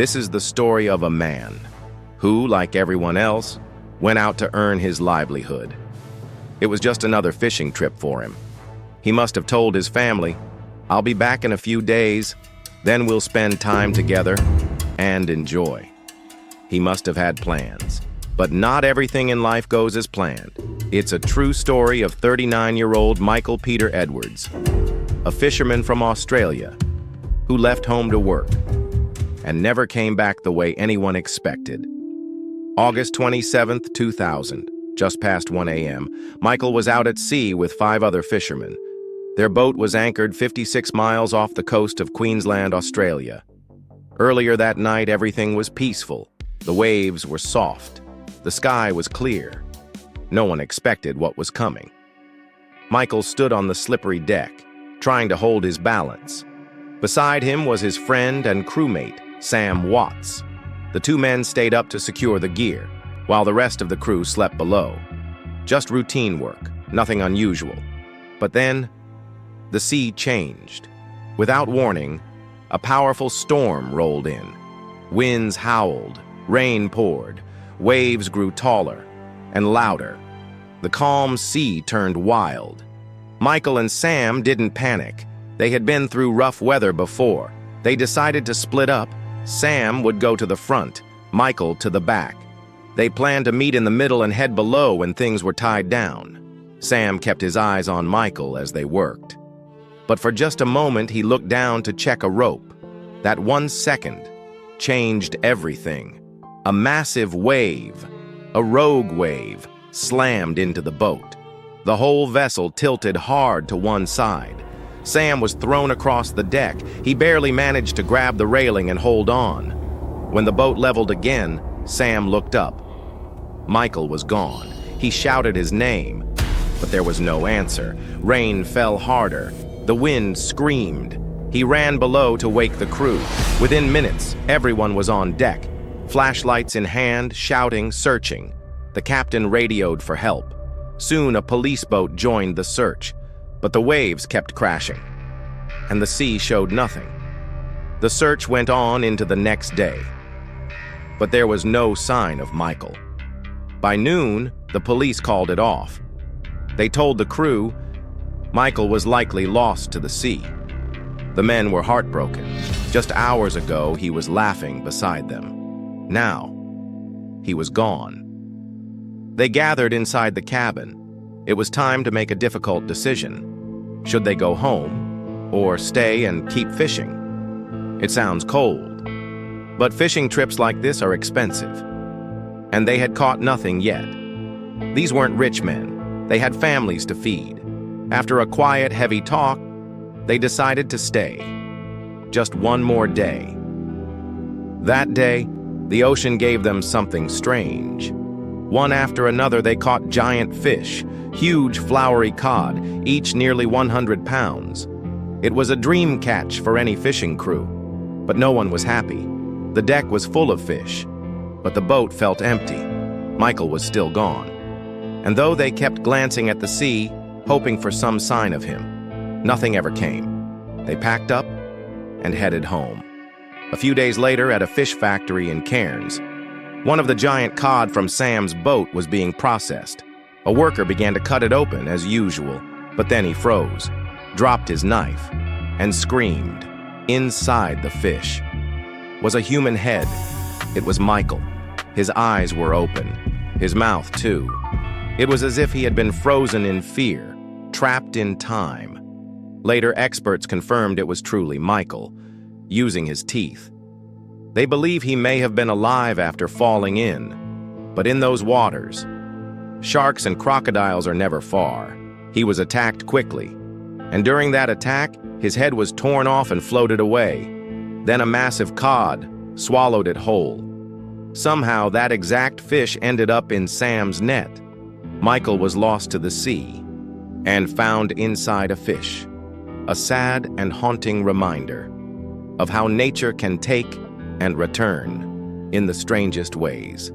This is the story of a man who, like everyone else, went out to earn his livelihood. It was just another fishing trip for him. He must have told his family, "I'll be back in a few days, then we'll spend time together and enjoy." He must have had plans, but not everything in life goes as planned. It's a true story of 39-year-old Michael Peter Edwards, a fisherman from Australia who left home to work and never came back the way anyone expected. August 27th, 2000, just past 1 a.m., Michael was out at sea with 5 other fishermen. Their boat was anchored 56 miles off the coast of Queensland, Australia. Earlier that night, everything was peaceful. The waves were soft. The sky was clear. No one expected what was coming. Michael stood on the slippery deck, trying to hold his balance. Beside him was his friend and crewmate, Sam Watts. The 2 men stayed up to secure the gear, while the rest of the crew slept below. Just routine work, nothing unusual. But then, the sea changed. Without warning, a powerful storm rolled in. Winds howled, rain poured, waves grew taller and louder. The calm sea turned wild. Michael and Sam didn't panic. They had been through rough weather before. They decided to split up. Sam would go to the front, Michael to the back. They planned to meet in the middle and head below when things were tied down. Sam kept his eyes on Michael as they worked. But for just a moment, he looked down to check a rope. That 1 second changed everything. A massive wave, a rogue wave, slammed into the boat. The whole vessel tilted hard to one side. Sam was thrown across the deck. He barely managed to grab the railing and hold on. When the boat leveled again, Sam looked up. Michael was gone. He shouted his name, but there was no answer. Rain fell harder. The wind screamed. He ran below to wake the crew. Within minutes, everyone was on deck, flashlights in hand, shouting, searching. The captain radioed for help. Soon a police boat joined the search, but the waves kept crashing, and the sea showed nothing. The search went on into the next day, but there was no sign of Michael. By noon, the police called it off. They told the crew Michael was likely lost to the sea. The men were heartbroken. Just hours ago, he was laughing beside them. Now, he was gone. They gathered inside the cabin. It was time to make a difficult decision. Should they go home or stay and keep fishing? It sounds cold, but fishing trips like this are expensive, and they had caught nothing yet. These weren't rich men. They had families to feed. After a quiet, heavy talk, they decided to stay. Just one more day. That day, the ocean gave them something strange. One after another, they caught giant fish, huge flowery cod, each nearly 100 pounds. It was a dream catch for any fishing crew, but no one was happy. The deck was full of fish, but the boat felt empty. Michael was still gone. And though they kept glancing at the sea, hoping for some sign of him, nothing ever came. They packed up and headed home. A few days later, at a fish factory in Cairns, one of the giant cod from Sam's boat was being processed. A worker began to cut it open as usual, but then he froze, dropped his knife, and screamed. Inside the fish was a human head. It was Michael. His eyes were open, his mouth too. It was as if he had been frozen in fear, trapped in time. Later, experts confirmed it was truly Michael, using his teeth. They believe he may have been alive after falling in, but in those waters, sharks and crocodiles are never far. He was attacked quickly, and during that attack, his head was torn off and floated away. Then a massive cod swallowed it whole. Somehow, that exact fish ended up in Sam's net. Michael was lost to the sea and found inside a fish. A sad and haunting reminder of how nature can take and return in the strangest ways.